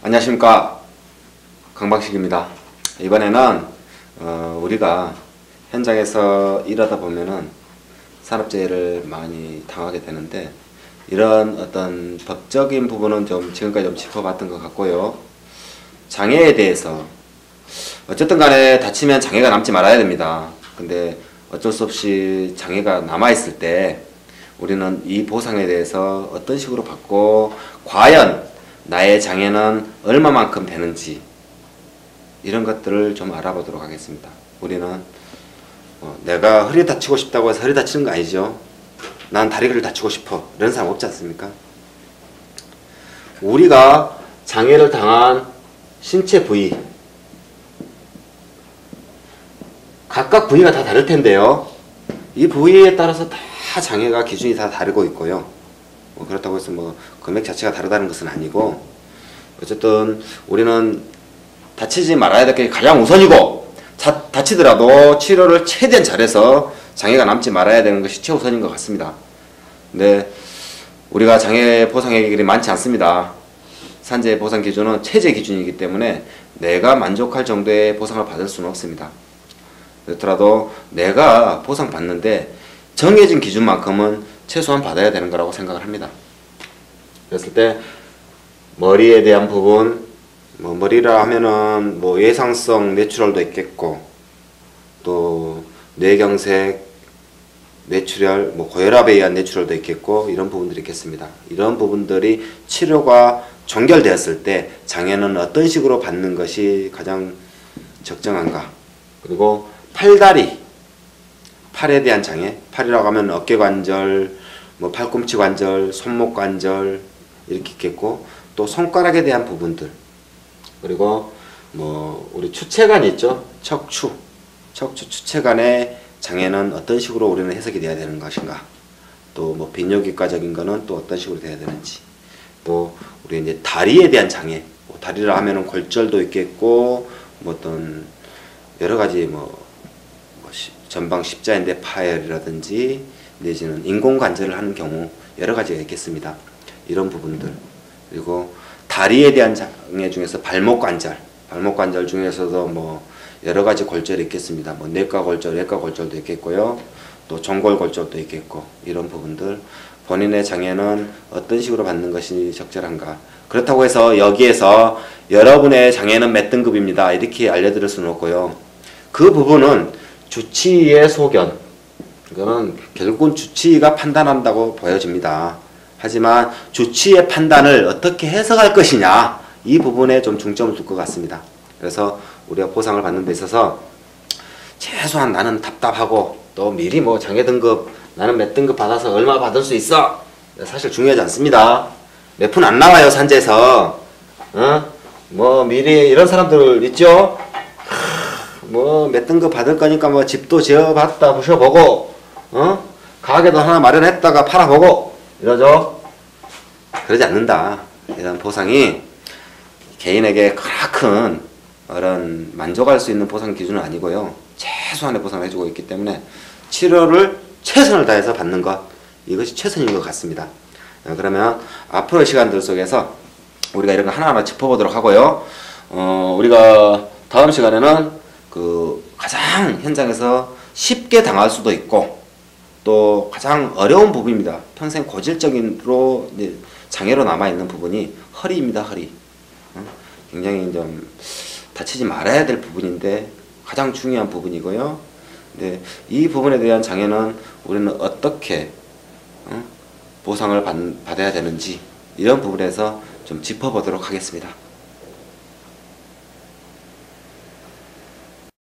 안녕하십니까, 강박식입니다. 이번에는 우리가 현장에서 일하다 보면은 산업재해를 많이 당하게 되는데, 이런 어떤 법적인 부분은 좀 지금까지 좀 짚어봤던 것 같고요. 장애에 대해서 어쨌든 간에 다치면 장애가 남지 말아야 됩니다. 근데 어쩔 수 없이 장애가 남아있을 때 우리는 이 보상에 대해서 어떤 식으로 받고, 과연 나의 장애는 얼마만큼 되는지, 이런 것들을 좀 알아보도록 하겠습니다. 우리는 내가 허리 다치고 싶다고 해서 허리 다치는 거 아니죠. 난 다리를 다치고 싶어, 이런 사람 없지 않습니까? 우리가 장애를 당한 신체 부위, 각각 부위가 다 다를 텐데요, 이 부위에 따라서 다 장애가 기준이 다 다르고 있고요. 그렇다고 해서 금액 자체가 다르다는 것은 아니고, 어쨌든 우리는 다치지 말아야 될 게 가장 우선이고, 다치더라도 치료를 최대한 잘해서 장애가 남지 말아야 되는 것이 최우선인 것 같습니다. 근데 우리가 장애 보상액이 많지 않습니다. 산재 보상 기준은 최저 기준이기 때문에 내가 만족할 정도의 보상을 받을 수는 없습니다. 그렇더라도 내가 보상 받는데 정해진 기준만큼은 최소한 받아야 되는 거라고 생각을 합니다. 그랬을 때 머리에 대한 부분, 머리라 하면은 예상성 뇌출혈도 있겠고, 또 뇌경색, 뇌출혈, 고혈압에 의한 뇌출혈도 있겠고, 이런 부분들이 있겠습니다. 이런 부분들이 치료가 종결되었을 때 장애는 어떤 식으로 받는 것이 가장 적정한가. 그리고 팔다리, 팔에 대한 장애, 팔이라고 하면 어깨관절, 팔꿈치 관절, 손목 관절 이렇게 있겠고, 또 손가락에 대한 부분들, 그리고 우리 추체관 있죠. 척추 추체관의 장애는 어떤 식으로 우리는 해석이 돼야 되는 것인가. 또 비뇨기과적인 거는 또 어떤 식으로 돼야 되는지. 또 우리 이제 다리에 대한 장애, 다리라 하면은 골절도 있겠고, 어떤 여러 가지 전방 십자인대 파열이라든지 내지는 인공관절을 하는 경우 여러 가지가 있겠습니다. 이런 부분들. 그리고 다리에 대한 장애 중에서 발목관절 중에서도 여러 가지 골절이 있겠습니다. 내과 골절도 있겠고요. 또 종골골절도 있겠고, 이런 부분들. 본인의 장애는 어떤 식으로 받는 것이 적절한가. 그렇다고 해서 여기에서 여러분의 장애는 몇 등급입니다, 이렇게 알려드릴 수는 없고요. 그 부분은 주치의의 소견, 이거는 결국은 주치의가 판단한다고 보여집니다. 하지만 주치의의 판단을 어떻게 해석할 것이냐, 이 부분에 좀 중점을 둘 것 같습니다. 그래서 우리가 보상을 받는 데 있어서 최소한 나는 답답하고, 또 미리 장애 등급 나는 몇 등급 받아서 얼마 받을 수 있어, 사실 중요하지 않습니다. 몇 푼 안 나와요, 산재에서. 미리 이런 사람들 있죠. 몇 등급 받을 거니까 집도 지어봤다 부셔보고, 가게도 하나 마련했다가 팔아보고 이러죠. 그러지 않는다. 이런 보상이 개인에게 큰 그런 만족할 수 있는 보상 기준은 아니고요. 최소한의 보상을 해주고 있기 때문에 치료를 최선을 다해서 받는 것, 이것이 최선인 것 같습니다. 그러면 앞으로의 시간들 속에서 우리가 이런 거 하나하나 짚어보도록 하고요. 우리가 다음 시간에는 가장 현장에서 쉽게 당할 수도 있고, 또 가장 어려운 부분입니다. 평생 고질적인로 장애로 남아있는 부분이 허리입니다. 허리. 굉장히 좀 다치지 말아야 될 부분인데 가장 중요한 부분이고요. 근데 이 부분에 대한 장애는 우리는 어떻게 보상을 받아야 되는지, 이런 부분에서 좀 짚어보도록 하겠습니다.